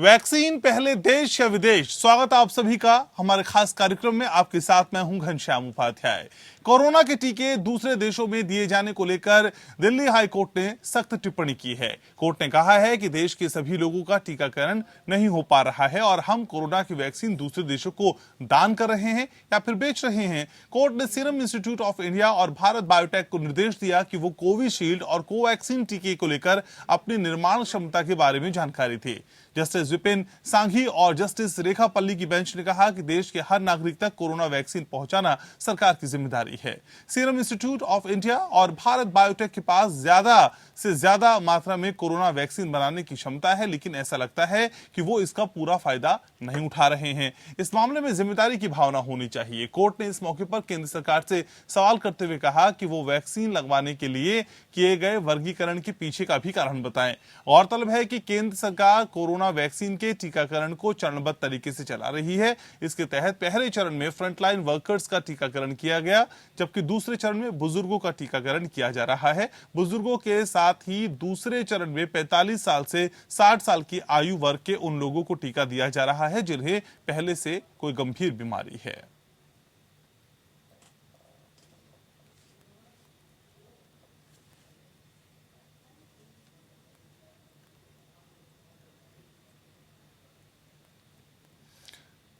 Vaccine पहले देश या विदेश, स्वागत आप सभी का हमारे खास कार्यक्रम में। आपके साथ मैं हूं घनश्याम उपाध्याय। कोरोना के टीके दूसरे देशों में दिए जाने को लेकर दिल्ली हाई कोर्ट ने सख्त टिप्पणी की है। कोर्ट ने कहा है कि देश के सभी लोगों का टीकाकरण नहीं हो पा रहा है और हम कोरोना की वैक्सीन दूसरे देशों को दान कर रहे हैं या फिर बेच रहे हैं। कोर्ट ने सीरम इंस्टीट्यूट ऑफ इंडिया और भारत बायोटेक को निर्देश दिया कि वो कोविशील्ड और कोवैक्सीन टीके को लेकर अपनी निर्माण क्षमता के बारे में जानकारी दी। जस्टिस विपिन सांघी और जस्टिस रेखा पल्ली की बेंच ने कहा कि देश के हर नागरिक तक कोरोना वैक्सीन पहुंचाना सरकार की जिम्मेदारी है। सीरम इंस्टीट्यूट ऑफ इंडिया और भारत बायोटेक के पास ज्यादा से ज्यादा मात्रा में कोरोना वैक्सीन बनाने की क्षमता है, लेकिन ऐसा लगता है कि वो इसका पूरा फायदा नहीं उठा रहे हैं। इस मामले में जिम्मेदारी की भावना होनी चाहिए। कोर्ट ने इस मौके पर केंद्र सरकार से सवाल करते हुए कहा कि वो वैक्सीन लगवाने के लिए किए गए वर्गीकरण के पीछे का भी कारण बताएं। गौरतलब है कि केंद्र सरकार कोरोना वैक्सीन के टीकाकरण को चरणबद्ध तरीके से चला रही है। इसके तहत पहले चरण में फ्रंटलाइन वर्कर्स का टीकाकरण किया गया, जबकि दूसरे चरण में बुजुर्गों का टीकाकरण किया जा रहा है। बुजुर्गों के साथ ही दूसरे चरण में 45 साल से 60 साल की आयु वर्ग के उन लोगों को टीका दिया जा रहा है जिन्हें पहले से कोई गंभीर बीमारी है।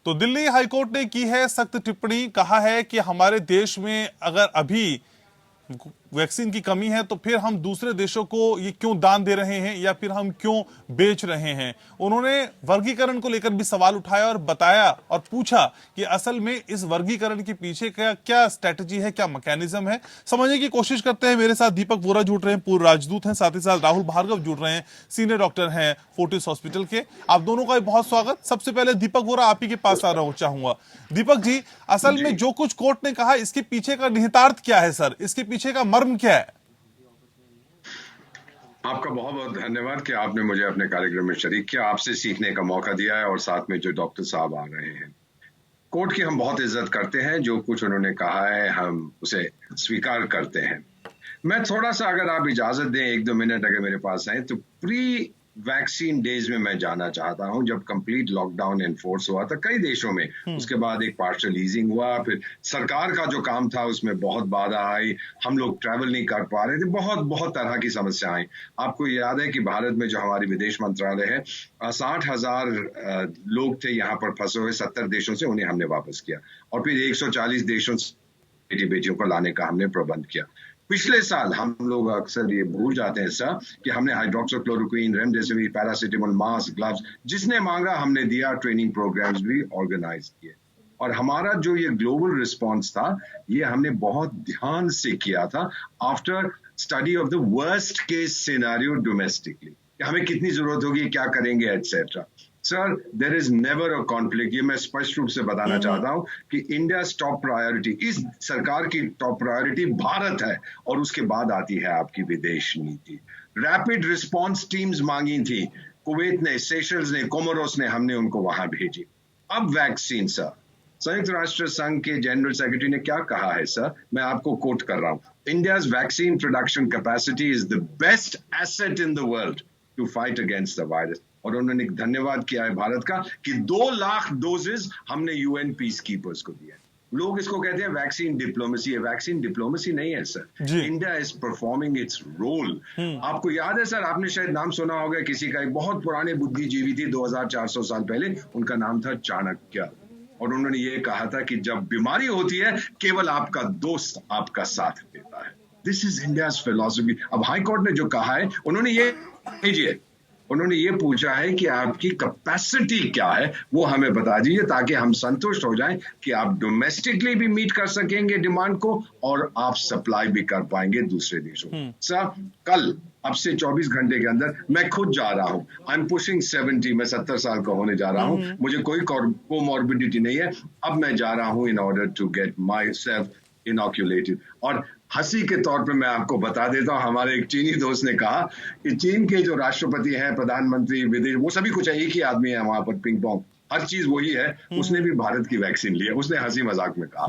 तो दिल्ली हाईकोर्ट ने की है सख्त टिप्पणी। कहा है कि हमारे देश में अगर अभी वैक्सीन की कमी है तो फिर हम दूसरे देशों को ये क्यों दान दे रहे हैं या फिर हम क्यों बेच रहे हैं। उन्होंने वर्गीकरण को लेकर भी सवाल उठाया और बताया और पूछा कि असल में इस वर्गीकरण के पीछे क्या स्ट्रेटजी है, क्या मैकेनिज्म है। समझने की कोशिश करते हैं। मेरे साथ दीपक वोरा जुड़ रहे हैं, पूर्व राजदूत हैं, साथ ही साथ राहुल भार्गव जुड़ रहे हैं, सीनियर डॉक्टर हैं फोर्टिस हॉस्पिटल के। आप दोनों का बहुत स्वागत। सबसे पहले दीपक वोरा, आप ही के पास आ रहा चाहूंगा। दीपक जी, असल में जो कुछ कोर्ट ने कहा, इसके पीछे का निहितार्थ क्या है सर? इसके पीछे का मर्म क्या है? आपका बहुत बहुत धन्यवाद कि आपने मुझे अपने कार्यक्रम में शरीक किया, आपसे सीखने का मौका दिया है और साथ में जो डॉक्टर साहब आ रहे हैं। कोर्ट की हम बहुत इज्जत करते हैं, जो कुछ उन्होंने कहा है हम उसे स्वीकार करते हैं। मैं थोड़ा सा, अगर आप इजाजत दें, 1-2 मिनट अगर मेरे पास आए, तो प्री वैक्सीन डेज में मैं जाना चाहता हूं, जब कंप्लीट लॉकडाउन एनफोर्स हुआ था कई देशों में। उसके बाद एक पार्शियल ईजिंग हुआ, फिर सरकार का जो काम था उसमें बहुत बाधा आई, हम लोग ट्रैवल नहीं कर पा रहे थे, बहुत बहुत तरह की समस्या आई। आपको याद है कि भारत में जो हमारी विदेश मंत्रालय है, 60,000 लोग थे यहाँ पर फंसे हुए 70 देशों से, उन्हें हमने वापस किया और फिर 140 देशों से बेटियों को लाने का हमने प्रबंध किया। पिछले साल हम लोग अक्सर ये भूल जाते हैं सर कि हमने hydroxychloroquine, remdesivir, paracetamol, mask, gloves, जिसने मांगा हमने दिया। ट्रेनिंग प्रोग्राम्स भी ऑर्गेनाइज किए और हमारा जो ये ग्लोबल रिस्पांस था, ये हमने बहुत ध्यान से किया था after study of the worst case scenario domestically, हमें कितनी जरूरत होगी, क्या करेंगे, etcetera. Sir, there is never a conflict. ये मैं स्पष्ट रूप से बताना चाहता हूं कि इंडिया टॉप प्रायोरिटी, इस सरकार की टॉप प्रायोरिटी भारत है और उसके बाद आती है आपकी विदेश नीति। रैपिड रिस्पांस टीम्स मांगी थी, कुवैत ने, सेशल्स ने, कोमोरोस ने, हमने उनको वहां भेजी। अब वैक्सीन सर, संयुक्त राष्ट्र संघ के जनरल सेक्रेटरी ने क्या कहा है सर, मैं आपको कोट कर रहा हूं, India's vaccine production capacity is the best asset in the world to fight against the virus. और उन्होंने धन्यवाद किया है भारत का कि 2 लाख डोजेस हमने यूएन पीस कीपर्स को दिया। लोग इसको कहते हैं वैक्सीन डिप्लोमेसी है, वैक्सीन डिप्लोमेसी नहीं है sir. India is performing its role. आपको याद है सर, आपने शायद नाम सुना होगा किसी का, एक बहुत पुराने बुद्धिजीवी थी 2400 साल पहले, उनका नाम था चाणक्य, और उन्होंने ये कहा था कि जब बीमारी होती है केवल आपका दोस्त आपका साथ देता है। This is India's philosophy. अब हाई कोर्ट ने जो कहा है, उन्होंने ये पूछा है कि आपकी कैपेसिटी क्या है, वो हमें बता दीजिए ताकि हम संतुष्ट हो जाएं कि आप डोमेस्टिकली भी मीट कर सकेंगे डिमांड को और आप सप्लाई भी कर पाएंगे दूसरे देशों को। सर, कल अब से 24 घंटे के अंदर मैं खुद जा रहा हूं, आई एम पुशिंग 70, मैं 70 साल का होने जा रहा हूं, मुझे कोई कोमॉर्बिडिटी नहीं है। अब मैं जा रहा हूं in order to get myself inoculated. और हंसी के तौर पे मैं आपको बता देता हूं, हमारे एक चीनी दोस्त ने कहा कि चीन के जो राष्ट्रपति हैं, प्रधानमंत्री, विदेश, वो सभी कुछ एक ही आदमी है वहां पर, पिंग पोंग, हर चीज वही है। उसने भी भारत की वैक्सीन ली है, उसने हंसी मजाक में कहा।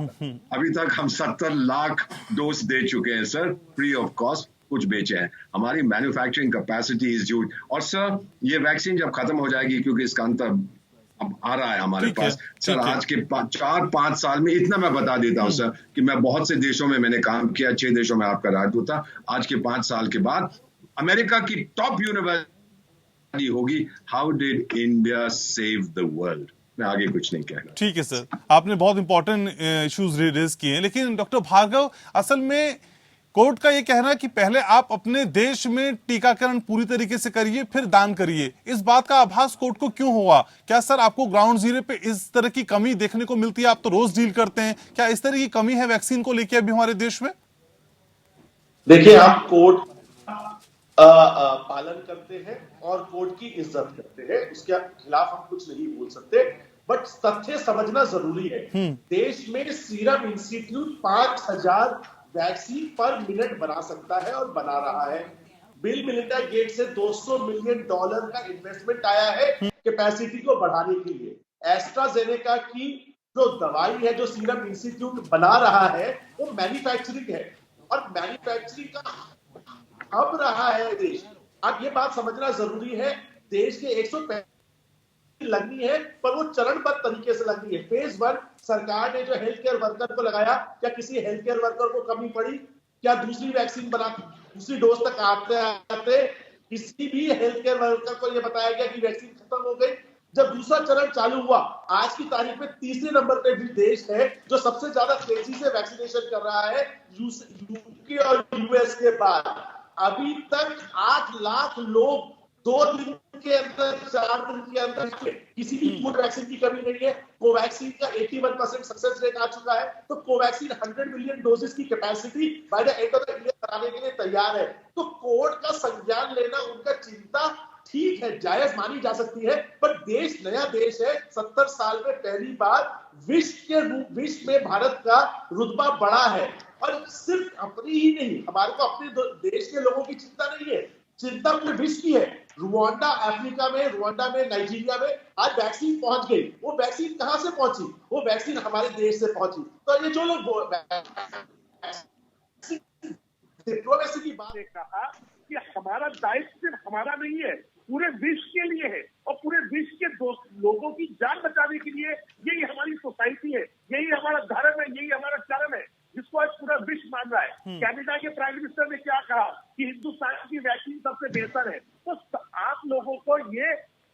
अभी तक हम 70 लाख डोज दे चुके हैं सर, फ्री ऑफ कॉस्ट। कुछ बेचे हैं। हमारी मैन्युफैक्चरिंग कैपेसिटी इज ह्यूज। और सर ये वैक्सीन जब खत्म हो जाएगी, क्योंकि इसका अंत अब आ रहा है हमारे ठीक है, पास सर, ठीक है। आज के 4-5 साल में इतना मैं बता देता हूं सर कि मैं बहुत से देशों में मैंने काम किया, 6 देशों में आपका राजदूत था। आज के 5 साल के बाद अमेरिका की टॉप यूनिवर्सिटी होगी, how did India save the world. मैं आगे कुछ नहीं कहना। ठीक है सर, आपने बहुत इंपॉर्टेंट इश्यूज रेज किए हैं, लेकिन डॉक्टर भार्गव, असल में कोर्ट का ये कहना है कि पहले आप अपने देश में टीकाकरण पूरी तरीके से करिए, फिर दान करिए। इस बात का आभास कोर्ट को क्यों हुआ? क्या सर आपको ग्राउंड जीरो पे इस तरह की कमी देखने को मिलती है? आप तो रोज डील करते हैं, क्या इस तरह की कमी है वैक्सीन को लेकर अभी हमारे देश में? देखिए, आप कोर्ट पालन करते हैं और कोर्ट की इज्जत करते हैं, उसके खिलाफ हम कुछ नहीं बोल सकते, बट तथ्य समझना जरूरी है। देश में सीरम इंस्टीट्यूट 5000 वैक्सीन पर मिनट बना सकता है और बना रहा है। बिल मेलिंडा गेट्स से $200 मिलियन का इन्वेस्टमेंट आया है कैपेसिटी को बढ़ाने के लिए। एस्ट्राजेनेका की जो दवाई है, जो सीरम इंस्टीट्यूट बना रहा है, वो मैन्युफैक्चरिंग है और मैन्युफैक्चरिंग का अब रहा है देश। अब ये बात समझना जरूरी है, देश के 165 लगनी है, पर वो चरणबद्ध तरीके से लगनी है। फेज 1 सरकार ने जो हेल्थ केयर वर्कर को लगाया, क्या किसी हेल्थ केयर वर्कर को कमी पड़ी? क्या दूसरी वैक्सीन बना, दूसरी डोज तक आते आते किसी भी हेल्थ केयर वर्कर को यह बताया गया कि वैक्सीन खत्म हो गई? जब दूसरा चरण चालू हुआ, आज की तारीख में तीसरे नंबर पे भी देश है जो सबसे ज्यादा तेजी से वैक्सीनेशन कर रहा है, यूके और यूएस के बाद। अभी तक 8 लाख लोग 2 दिन के अंदर, 4 दिन के अंदर, किसी भी कोविड वैक्सीन की कमी नहीं है। कोवैक्सीन का 81% सक्सेस रेट आ चुका है, तो कोवैक्सीन 100 मिलियन डोजेस की capacity by the end of the year कराने के लिए तैयार है। तो कोर्ट का संज्ञान लेना, उनका चिंता ठीक है, जायज मानी जा सकती है, पर देश नया देश है। 70 साल में पहली बार विश्व में भारत का रुतबा बढ़ा है। और सिर्फ अपनी ही नहीं, हमारे को अपने देश के लोगों की चिंता नहीं है, चिंता पूरे विश्व की है। रुवांडा अफ्रीका में, रुवांडा में, नाइजीरिया में आज वैक्सीन पहुंच गई। वो वैक्सीन कहां से पहुंची? वो वैक्सीन हमारे देश से पहुंची। तो ये जो लोग डिप्लोमेसी की बात कहा कि हमारा दायित्व सिर्फ हमारा नहीं है, पूरे विश्व के लिए है और पूरे विश्व के लोगों की जान बचाने के लिए यही हमारी सोसाइटी है, यही हमारा धर्म है, यही हमारा कर्म है, जिसको आज पूरा विश्व मान रहा है। कनाडा के प्राइम मिनिस्टर ने क्या कहा कि हिंदुस्तान की वैक्सीन सबसे बेहतर है। तो आप लोगों को ये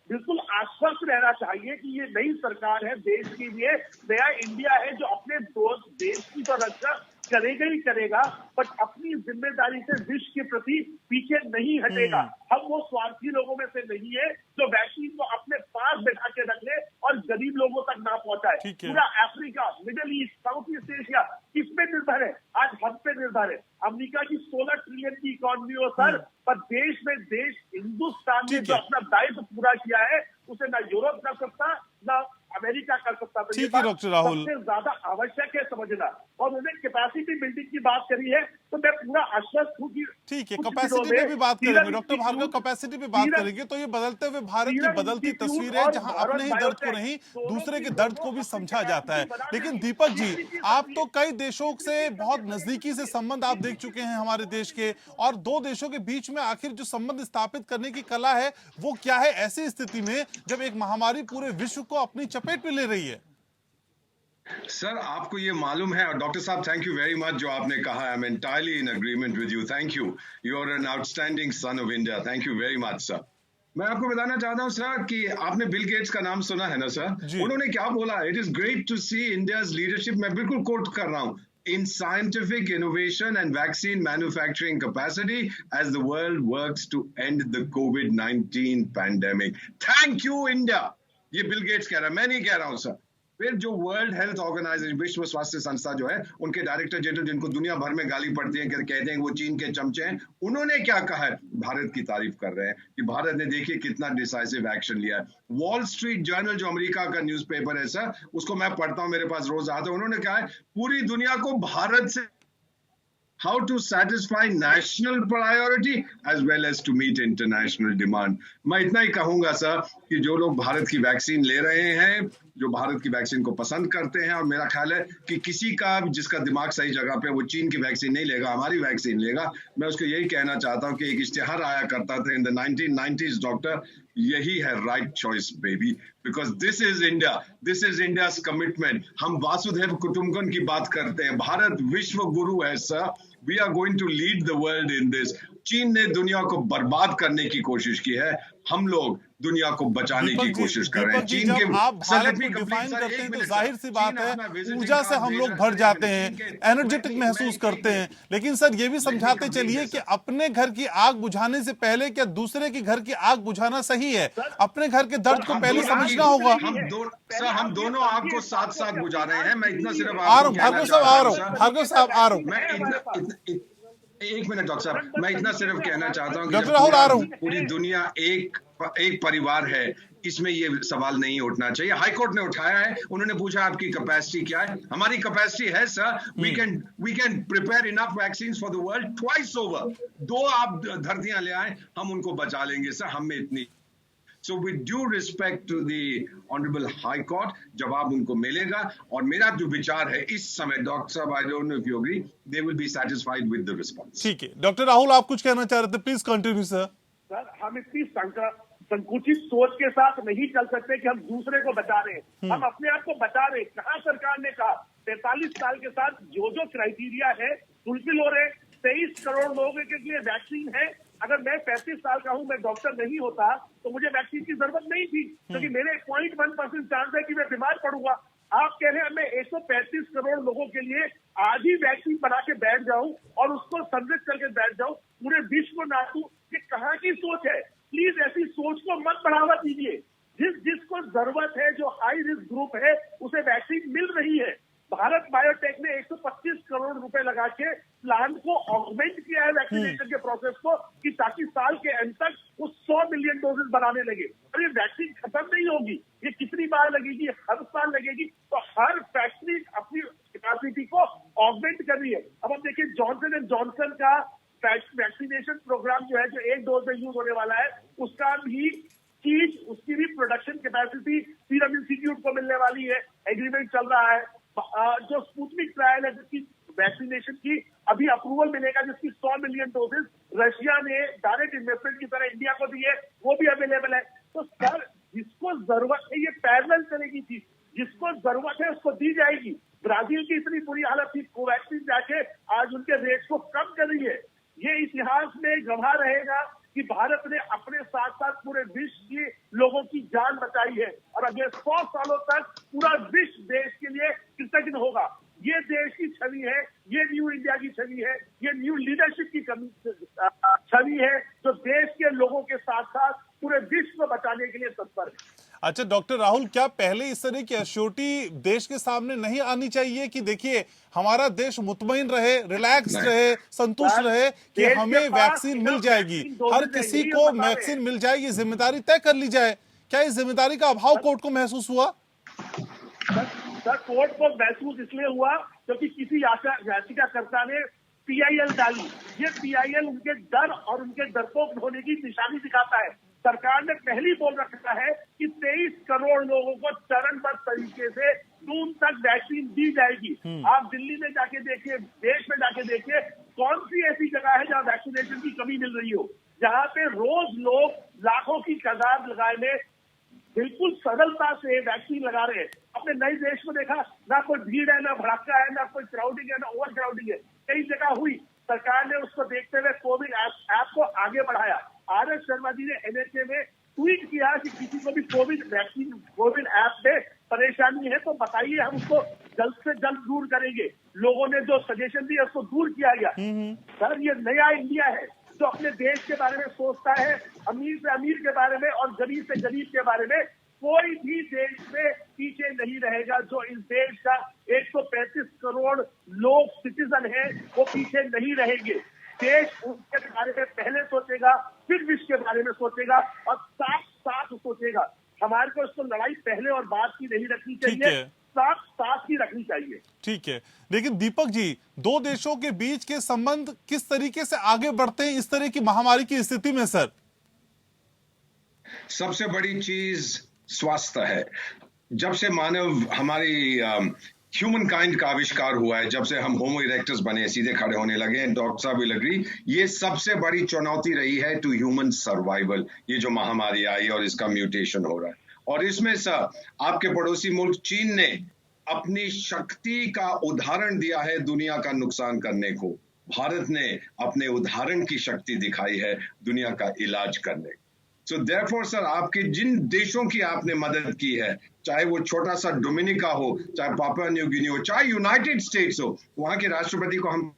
बिल्कुल आश्वस्त रहना चाहिए कि ये नई सरकार है, देश के लिए नया इंडिया है, जो अपने देश की तो रक्षा करेगा ही करेगा, बट अपनी जिम्मेदारी से विश्व के प्रति पीछे नहीं हटेगा। हम वो स्वार्थी लोगों में से नहीं है जो वैक्सीन को अपने पास बैठा के रख ले और गरीब लोगों तक ना पहुंचाए। पूरा Africa, middle east, south east Asia किस पे निर्भर है? आज हम पे निर्भर है। अमेरिका की 16 ट्रिलियन की इकोनॉमी हो सर, पर देश में हिंदुस्तान ने जो अपना दायित्व पूरा किया है, उसे ना यूरोप कर सकता, ना अमेरिका कर सकता। तो ठीक है डॉक्टर राहुल, सबसे ज्यादा आवश्यक है समझना। और उन्होंने कैपेसिटी बिल्डिंग की बात करी है, तो मैं पूरा आश्वस्त हूँ कि ठीक है, कैपेसिटी पे भी बात करेंगे डॉक्टर भार्गव, कैपेसिटी पे बात करेंगे। तो ये बदलते हुए भारत की बदलती तस्वीर है, जहां अपने ही दर्द को नहीं, दूसरे के दर्द को भी समझा जाता है। लेकिन दीपक जी, आप तो कई देशों से बहुत नजदीकी से संबंध आप देख चुके हैं हमारे देश के, और 2 देशों के बीच में आखिर जो संबंध स्थापित करने की कला है वो क्या है ऐसी स्थिति में जब एक महामारी पूरे विश्व को अपनी चपेट में ले रही है? सर, आपको ये मालूम है, और डॉक्टर साहब थैंक यू वेरी मच जो आपने कहा, I am entirely in agreement with you, thank you, you are an outstanding son of India, thank you very much sir. मैं आपको बताना चाहता हूं सर कि आपने बिल गेट्स का नाम सुना है ना सर, उन्होंने क्या बोला, it is great to see India's leadership, मैं बिल्कुल कोट कर रहा हूं, in scientific innovation and vaccine manufacturing capacity as the world works to end the COVID-19 pandemic. Thank you India. ये बिल गेट्स कह रहा है, मैं नहीं कह रहा हूं सर। फिर जो वर्ल्ड हेल्थ ऑर्गेनाइजेशन, विश्व स्वास्थ्य संस्था जो है, उनके डायरेक्टर जनरल, जिनको दुनिया भर में गाली पड़ती है, कहते हैं वो चीन के चमचे हैं, उन्होंने क्या कहा है? भारत की तारीफ कर रहे हैं कि भारत ने देखिए कितना डिसाइसिव एक्शन लिया है। वॉल स्ट्रीट जर्नल जो अमेरिका का न्यूज़पेपर है सर, उसको मैं पढ़ता हूं, मेरे पास रोज आता है, उन्होंने कहा है पूरी दुनिया को भारत से how to satisfy national priority as well as to meet international demand. मैं इतना ही कहूंगा सर कि जो लोग भारत की वैक्सीन ले रहे हैं जो भारत की वैक्सीन को पसंद करते हैं, और मेरा ख्याल है कि किसी का जिसका दिमाग सही जगह पे वो चीन की वैक्सीन नहीं लेगा, हमारी वैक्सीन लेगा। मैं उसको यही कहना चाहता हूँ कि एक इश्तिहार आया करता था इन द 1990s, डॉक्टर, यही है right choice baby, because this is India, this is India's commitment. हम वासुदेव कुटुंबकम की बात करते हैं, भारत विश्व गुरु है sir, we are going to lead the world in this. चीन ने दुनिया को बर्बाद करने की कोशिश की है, हम लोग दुनिया को बचाने की कोशिश कर रहे हैं। चीन के आप भारत को डिफाइन करते हैं तो जाहिर सी बात है ऊर्जा से हम लोग भर जाते हैं, एनर्जेटिक महसूस करते हैं, लेकिन सर ये भी समझाते चलिए कि अपने घर की आग बुझाने से पहले क्या दूसरे के घर की आग बुझाना सही है? अपने घर के दर्द को पहले समझना होगा। हम दोनों आग को साथ साथ बुझा रहे हैं। मैं इतना सिर्फ भार्गव साहब आ रहा हूँ। मैं एक मिनट डॉक्टर साहब, मैं इतना सिर्फ कहना चाहता हूँ डॉक्टर राहुल आ रहा हूँ। पूरी दुनिया एक परिवार है, इसमें ये सवाल नहीं उठना चाहिए। हाईकोर्ट ने उठाया है, उन्होंने पूछा आपकी कैपेसिटी क्या है। हमारी कैपेसिटी है sir, we can prepare enough vaccine for the world twice over. 2 आप धरतियां ले आए, हम उनको बचा लेंगे सर, हम में इतनी। So with due respect to the Honorable High Court, जवाब उनको मिलेगा। और मेरा जो विचार है इस समय, डॉक्टर साहब, I don't know if you agree, they will be satisfied with the response. ठीक है, डॉक्टर राहुल आप कुछ कहना चाह रहे थे, प्लीज कंटिन्यू सर। सर, हम इतनी संकुचित सोच के साथ नहीं चल सकते कि हम दूसरे को बचा रहे हैं, हम अपने आप को बचा रहे हैं। कहाँ सरकार ने कहा 43 साल के साथ जो क्राइटेरिया है फुलफिल हो रहे, 23 करोड़ लोगों के लिए वैक्सीन है। अगर मैं 35 साल का हूं, मैं डॉक्टर नहीं होता तो मुझे वैक्सीन की जरूरत नहीं थी, क्योंकि मेरे 0.1% चांस है कि मैं बीमार पड़ूंगा। आप कह रहे हैं मैं 135 करोड़ लोगों के लिए आज ही वैक्सीन बना के बैठ जाऊं और उसको संरक्षित करके बैठ जाऊं, पूरे विश्व को नाचूं, ये कहाँ की सोच है? प्लीज ऐसी सोच को मत बढ़ावा दीजिए। जिसको जरूरत है, जो हाई रिस्क ग्रुप है, उसे वैक्सीन मिल रही है। भारत बायोटेक ने 125 करोड़ रुपए लगा के प्लान को ऑगमेंट किया है वैक्सीनेशन के प्रोसेस को, कि ताकि साल के अंत तक वो 100 मिलियन डोजेस बनाने लगे। और ये वैक्सीन खत्म नहीं होगी, ये कितनी बार लगेगी? हर साल लगेगी। तो हर फैक्ट्री अपनी कैपेसिटी को ऑगमेंट कर रही है। अब आप देखिए जॉनसन एंड जॉनसन का वैक्सीनेशन प्रोग्राम जो है, जो 1 डोज में यूज होने वाला है, उसका भी चीज, उसकी भी प्रोडक्शन कैपेसिटी सीरम इंस्टीट्यूट को मिलने वाली है। एग्रीमेंट चल रहा है। जो स्पुतनिक ट्रायल है, जिसकी वैक्सीनेशन की अभी अप्रूवल मिलेगा, जिसकी 100 मिलियन डोजेस रशिया ने डायरेक्ट इन्वेस्टमेंट की तरह इंडिया को दी है, वो भी अवेलेबल है। तो सर, जिसको जरूरत है ये पैरेलल चलेगी चीज, जिसको जरूरत है उसको दी जाएगी। ब्राजील की इतनी बुरी हालत थी, कोवैक्सीन जाके आज उनके रेट्स को कम कर रही है। ये इतिहास में गवाह रहेगा कि भारत ने अपने साथ साथ पूरे विश्व के लोगों की जान बचाई है, और अगले 100 सालों तक पूरा विश्व देश के लिए कृतज्ञ होगा। ये देश की छवि है, ये न्यू इंडिया की छवि है, ये न्यू लीडरशिप की छवि है, जो देश के लोगों के साथ साथ पूरे विश्व को बचाने के लिए तत्पर है। अच्छा डॉक्टर राहुल, क्या पहले इस तरह की एश्योरिटी देश के सामने नहीं आनी चाहिए कि देखिए हमारा देश मुतमईन रहे, रिलैक्स रहे, संतुष्ट रहे कि हमें वैक्सीन मिल जाएगी, हर किसी को वैक्सीन मिल जाएगी, जिम्मेदारी तय कर ली जाए? क्या इस जिम्मेदारी का अभाव कोर्ट को महसूस हुआ? सर, कोर्ट को महसूस इसलिए हुआ क्योंकि किसी याचिकाकर्ता ने PIL डाली। ये PIL उनके डर और उनके डरपोक होने की निशानी दिखाता है। सरकार ने पहले बोल रखा है कि 23 करोड़ लोगों को चरणबद्ध तरीके से जून तक वैक्सीन दी जाएगी। आप दिल्ली में जाके देखिए, देश में जाके देखिए, कौन सी ऐसी जगह है जहां वैक्सीनेशन की कमी मिल रही हो, जहां पे रोज लोग लाखों की कतार लगाए में बिल्कुल सरलता से वैक्सीन लगा रहे हैं। अपने नए देश में देखा, ना कोई भीड़ है, ना भड़का है, ना कोई क्राउडिंग है, ना ओवर क्राउडिंग है। कई जगह हुई, सरकार ने उसको देखते हुए कोविड ऐप को आगे बढ़ाया। RS शर्मा जी ने NHA में ट्वीट किया कि किसी को भी कोविड वैक्सीन, कोविड ऐप में परेशानी है तो बताइए, हम उसको जल्द से जल्द दूर करेंगे। लोगों ने जो सजेशन दिया उसको दूर किया गया। सर, ये नया इंडिया है जो अपने देश के बारे में सोचता है, अमीर से अमीर के बारे में और गरीब से गरीब के बारे में। कोई भी देश में पीछे नहीं रहेगा। जो इस देश का 135 करोड़ लोग सिटीजन हैं, वो पीछे नहीं रहेंगे। देश उनके बारे में पहले सोचेगा, फिर विश्व के बारे में सोचेगा और साथ साथ सोचेगा। हमारे को इसको लड़ाई पहले और बाद की नहीं रखनी चाहिए, साथ साथ ही रखनी चाहिए। ठीक है, लेकिन दीपक जी, दो देशों के बीच के संबंध किस तरीके से आगे बढ़ते हैं इस तरह की महामारी की स्थिति में? सर, सबसे बड़ी चीज स्वास्थ्य है। जब से मानव हमारी ह्यूमन काइंड का आविष्कार हुआ है, जब से हम होमो इरेक्टस बने, सीधे खड़े होने लगे हैं, डॉक्टर साहब विल एग्री, ये सबसे बड़ी चुनौती रही है टू ह्यूमन सर्वाइवल। ये जो महामारी आई और इसका म्यूटेशन हो रहा है, और इसमें सर आपके पड़ोसी मुल्क चीन ने अपनी शक्ति का उदाहरण दिया है दुनिया का नुकसान करने को। भारत ने अपने उदाहरण की शक्ति दिखाई है दुनिया का इलाज करने को। सो देयरफॉर सर, आपके जिन देशों की आपने मदद की है, चाहे वो छोटा सा डोमिनिका हो, चाहे पापुआ न्यू गिनी हो, चाहे यूनाइटेड स्टेट्स हो, वहां के राष्ट्रपति को हम,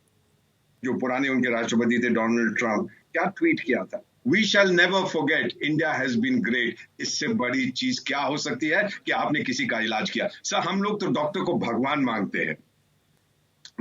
जो पुराने उनके राष्ट्रपति थे डोनाल्ड ट्रंप, क्या ट्वीट किया था, we shall never forget, India has been great. इससे बड़ी चीज क्या हो सकती है कि आपने किसी का इलाज किया। सर, हम लोग तो डॉक्टर को भगवान मांगते हैं।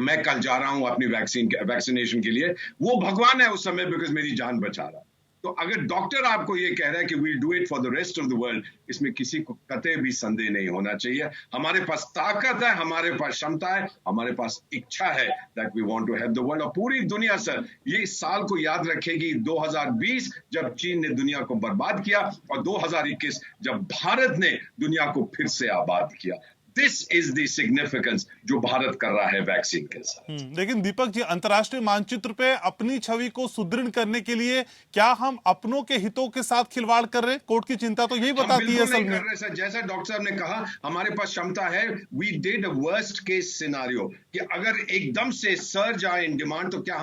मैं कल जा रहा हूं अपनी वैक्सीनेशन के लिए, वो भगवान है उस समय, बिकॉज मेरी जान बचा रहा। तो अगर डॉक्टर आपको ये कह रहा है कि we'll do it for the rest of the world, इसमें किसी को कतई भी संदेह नहीं होना चाहिए। हमारे पास ताकत है, हमारे पास क्षमता है, हमारे पास इच्छा है that we want to help the world. और पूरी दुनिया सर ये इस साल को याद रखेगी, 2020 जब चीन ने दुनिया को बर्बाद किया, और 2021 जब भारत ने दुनिया को फिर से आबाद किया। दिस इज द सिग्निफिकेंस जो भारत कर रहा है वैक्सीन के साथ। लेकिन दीपक जी, अंतर्राष्ट्रीय मानचित्र पे अपनी छवि को सुदृढ़ करने के लिए क्या हम अपनों के हितों के साथ खिलवाड़ कर रहे हैं? कोर्ट की चिंता तो यही बताती है असल में। सर, जैसा डॉक्टर साहब ने कहा, हमारे पास क्षमता है। We did a worst case scenario कि अगर एकदम से सर्ज आए इन डिमांड तो क्या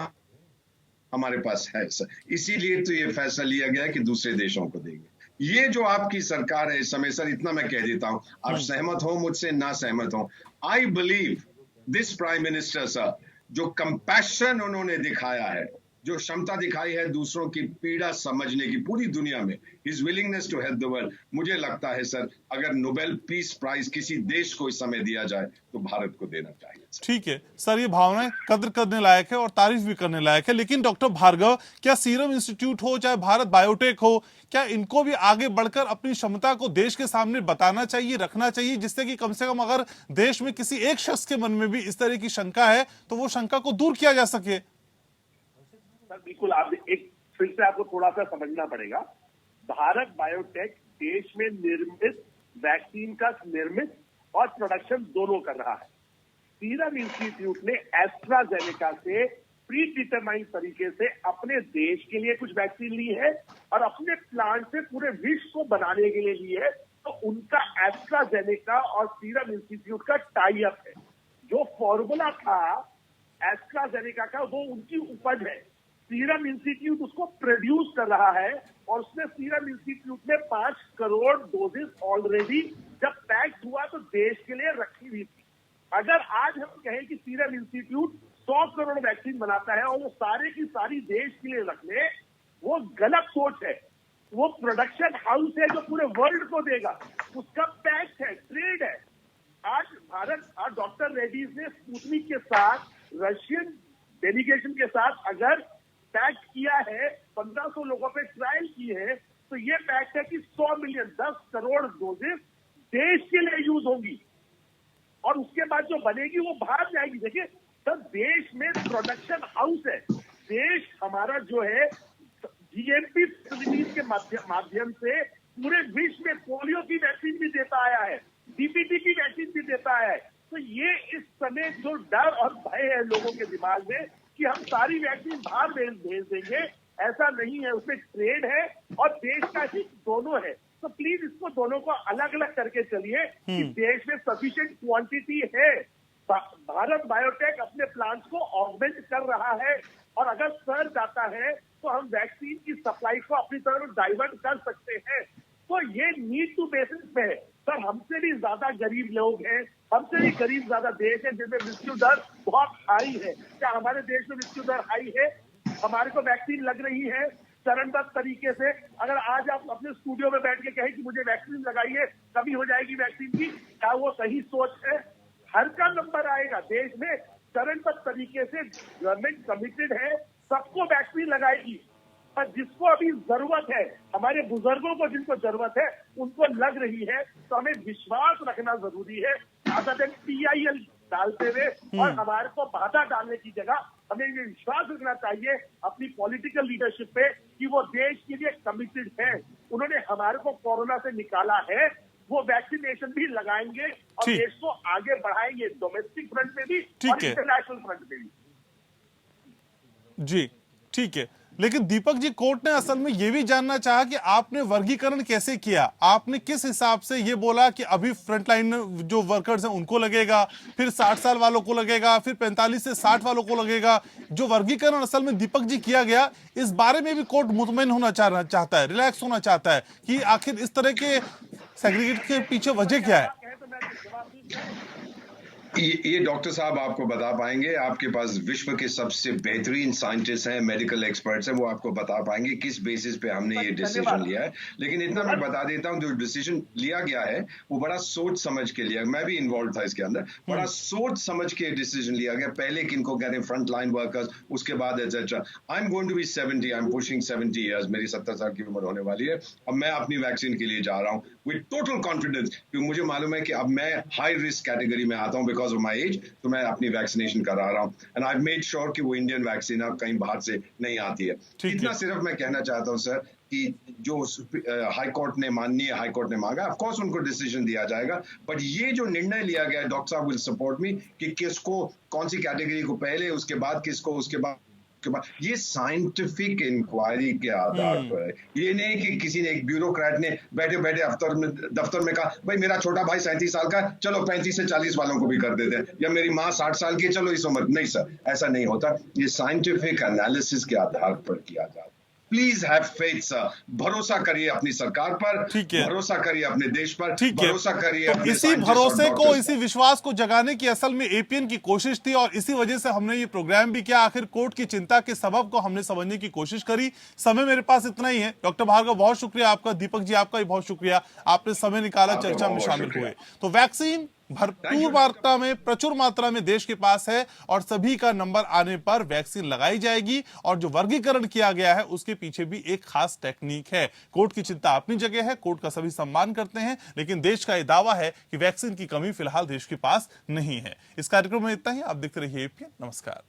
हमारे पास है सर। इसीलिए तो ये फैसला लिया गया कि दूसरे देशों को देंगे। ये जो आपकी सरकार है इस समय सर, इतना मैं कह देता हूं, आप सहमत हो मुझसे ना सहमत हो, I believe this prime minister sir, जो कंपैशन उन्होंने दिखाया है, जो क्षमता दिखाई है दूसरों की पीड़ा समझने की पूरी दुनिया में, his willingness to help the world, मुझे लगता है सर अगर नोबेल पीस प्राइज किसी देश को इस समय दिया जाए तो भारत को देना चाहिए। ठीक है सर, ये भावनाएं कद्र करने लायक है और तारीफ भी करने लायक है। लेकिन डॉक्टर भार्गव, क्या सीरम इंस्टीट्यूट हो चाहे भारत बायोटेक हो, क्या इनको भी आगे बढ़कर अपनी क्षमता को देश के सामने बताना चाहिए, रखना चाहिए, जिससे कि कम से कम अगर देश में किसी एक शख्स के मन में भी इस तरह की शंका है तो वो शंका को दूर किया जा सके? सर बिल्कुल, आप एक फिर से आपको थोड़ा सा समझना पड़ेगा। भारत बायोटेक देश में निर्मित वैक्सीन का निर्मित और प्रोडक्शन दोनों कर रहा है। सीरम इंस्टीट्यूट ने एस्ट्राजेनेका से प्री डिटरमाइंड तरीके से अपने देश के लिए कुछ वैक्सीन ली है और अपने प्लांट से पूरे विश्व को बनाने के लिए ली है। तो उनका एस्ट्राजेनेका और सीरम इंस्टीट्यूट का टाई अप है। जो फॉर्मूला था एस्ट्राजेनेका का, वो उनकी उपज है। सीरम इंस्टीट्यूट उसको प्रोड्यूस कर रहा है और उसने सीरम इंस्टीट्यूट में 5 करोड़ डोजेस ऑलरेडी जब पैक हुआ तो देश के लिए रखी हुई थी। अगर आज हम कहें कि सीरम इंस्टीट्यूट 100 करोड़ वैक्सीन बनाता है और वो सारे की सारी देश के लिए रख ले, वो गलत सोच है। वो प्रोडक्शन हाउस है जो पूरे वर्ल्ड को देगा, उसका पैक्ट है, ट्रेड है। आज डॉक्टर रेड्डीज ने स्पुतनिक के साथ, रशियन डेलीगेशन के साथ अगर पैक्ट किया है, 1500 लोगों पे ट्रायल की है, तो ये पैक्ट है कि 100 मिलियन 10 करोड़ डोजेस देश के लिए यूज होंगी और उसके बाद जो बनेगी वो बाहर जाएगी। देखिए सर, देश में प्रोडक्शन हाउस है। देश हमारा जो है जीएमपी फैसिलिटीज के माध्यम से पूरे विश्व में पोलियो की वैक्सीन भी देता आया है, डीपीटी की वैक्सीन भी देता आया है। तो ये इस समय जो डर और भय है लोगों के दिमाग में कि हम सारी वैक्सीन बाहर भेज देंगे, ऐसा नहीं है। उसमें ट्रेड है और देश का हित दोनों है। तो प्लीज इसको दोनों को अलग अलग करके चलिए कि देश में सफिशिएंट क्वांटिटी है। भारत बायोटेक अपने प्लांट्स को ऑगमेंट कर रहा है और अगर सर्ज आता है तो हम वैक्सीन की सप्लाई को अपनी तरफ डाइवर्ट कर सकते हैं। तो ये नीड टू बेसिस पे है। सर, हमसे भी ज्यादा गरीब लोग हैं, हमसे भी गरीब ज्यादा देश है जिनमें मृत्यु दर बहुत हाई है। क्या हमारे देश में मृत्यु दर हाई है? हमारे को वैक्सीन लग रही है चरणबद्ध तरीके से। अगर आज आप अपने स्टूडियो में बैठ के कहें कि मुझे वैक्सीन लगाइए, कभी हो जाएगी वैक्सीन की, क्या वो सही सोच है? हर का नंबर आएगा देश में चरणबद्ध तरीके से। गवर्नमेंट कमिटेड है, सबको वैक्सीन लगाएगी। पर जिसको अभी जरूरत है, हमारे बुजुर्गों को जिनको जरूरत है, उनको लग रही है। तो हमें विश्वास रखना जरूरी है, ज्यादा दिन PIL डालते हुए और हमारे को बाधा डालने की जगह हमें ये विश्वास रखना चाहिए अपनी पॉलिटिकल लीडरशिप पे कि वो देश के लिए कमिटेड है। उन्होंने हमारे को कोरोना से निकाला है, वो वैक्सीनेशन भी लगाएंगे और ठीक। देश को आगे बढ़ाएंगे, डोमेस्टिक फ्रंट में भी ठीक और है। इंटरनेशनल फ्रंट में भी। जी ठीक है, लेकिन दीपक जी, कोर्ट ने असल में यह भी जानना चाहा कि आपने वर्गीकरण कैसे किया, आपने किस हिसाब से ये बोला कि अभी फ्रंटलाइन जो वर्कर्स हैं उनको लगेगा, फिर 60 साल वालों को लगेगा, फिर 45 से 60 वालों को लगेगा। जो वर्गीकरण असल में दीपक जी किया गया, इस बारे में भी कोर्ट मुतमईन होना चाहता है, रिलैक्स होना चाहता है कि आखिर इस तरह के सेग्रीगेट के पीछे वजह क्या है। ये डॉक्टर साहब आपको बता पाएंगे, आपके पास विश्व के सबसे बेहतरीन साइंटिस्ट हैं, मेडिकल एक्सपर्ट्स हैं, वो आपको बता पाएंगे किस बेसिस पे हमने ये डिसीजन लिया है। लेकिन इतना मैं बता देता हूं, जो डिसीजन लिया गया है वो बड़ा सोच समझ के लिया, मैं भी इन्वॉल्व था इसके अंदर, बड़ा सोच समझ के डिसीजन लिया गया। पहले किनको कह रहे हैं, फ्रंट लाइन वर्कर्स, उसके बाद etcetera. I am going to be 70, I am pushing 70 years, मेरी 70 साल की उम्र होने वाली है। अब मैं अपनी वैक्सीन के लिए जा रहा हूँ विद टोटल कॉन्फिडेंस, क्योंकि मुझे मालूम है कि अब मैं हाई रिस्क कैटेगरी में आता हूँ बिकॉज ऑफ माई एज, तो मैं अपनी वैक्सीनेशन करा रहा हूँ। एंड आई मेड श्योर कि वो इंडियन वैक्सीन अब कहीं बाहर से नहीं आती है। इतना सिर्फ मैं कहना चाहता हूँ सर कि जो हाई कोर्ट ने, माननीय हाई कोर्ट ने मांगा, ऑफ कोर्स उनको डिसीजन दिया जाएगा, बट ये जो निर्णय लिया गया है, डॉक्टर साहब विल सपोर्ट मी, कि किसको कौन सी कैटेगरी को पहले, उसके बाद किसको, उसके बाद ये साइंटिफिक इंक्वायरी के आधार पर है। ये नहीं कि किसी ने, एक ब्यूरोक्रेट ने बैठे बैठे दफ्तर में कहा भाई मेरा छोटा भाई 37 साल का, चलो 35 से 40 वालों को भी कर देते हैं, या मेरी माँ 60 साल की, चलो इस उम्र। नहीं सर, ऐसा नहीं होता। ये साइंटिफिक एनालिसिस के आधार पर किया जाता है। प्लीज हैव फेथ सर, भरोसा करिए अपनी सरकार पर, भरोसा करिए अपने देश पर, भरोसा करिए तो इसी भरोसे को, इसी विश्वास को जगाने की असल में एपीएन की कोशिश थी, और इसी वजह से हमने ये प्रोग्राम भी किया। आखिर कोर्ट की चिंता के सबब को हमने समझने की कोशिश करी। समय मेरे पास इतना ही है। डॉक्टर भार्गव, बहुत शुक्रिया आपका। दीपक जी, आपका भी बहुत शुक्रिया, आपने समय निकाला, चर्चा में शामिल हुए। तो वैक्सीन भरपूर मात्रा में, प्रचुर मात्रा में देश के पास है, और सभी का नंबर आने पर वैक्सीन लगाई जाएगी। और जो वर्गीकरण किया गया है उसके पीछे भी एक खास टेक्निक है। कोर्ट की चिंता अपनी जगह है, कोर्ट का सभी सम्मान करते हैं, लेकिन देश का यह दावा है कि वैक्सीन की कमी फिलहाल देश के पास नहीं है। इस कार्यक्रम में इतना ही। आप देखते रहिए एपीएन। नमस्कार।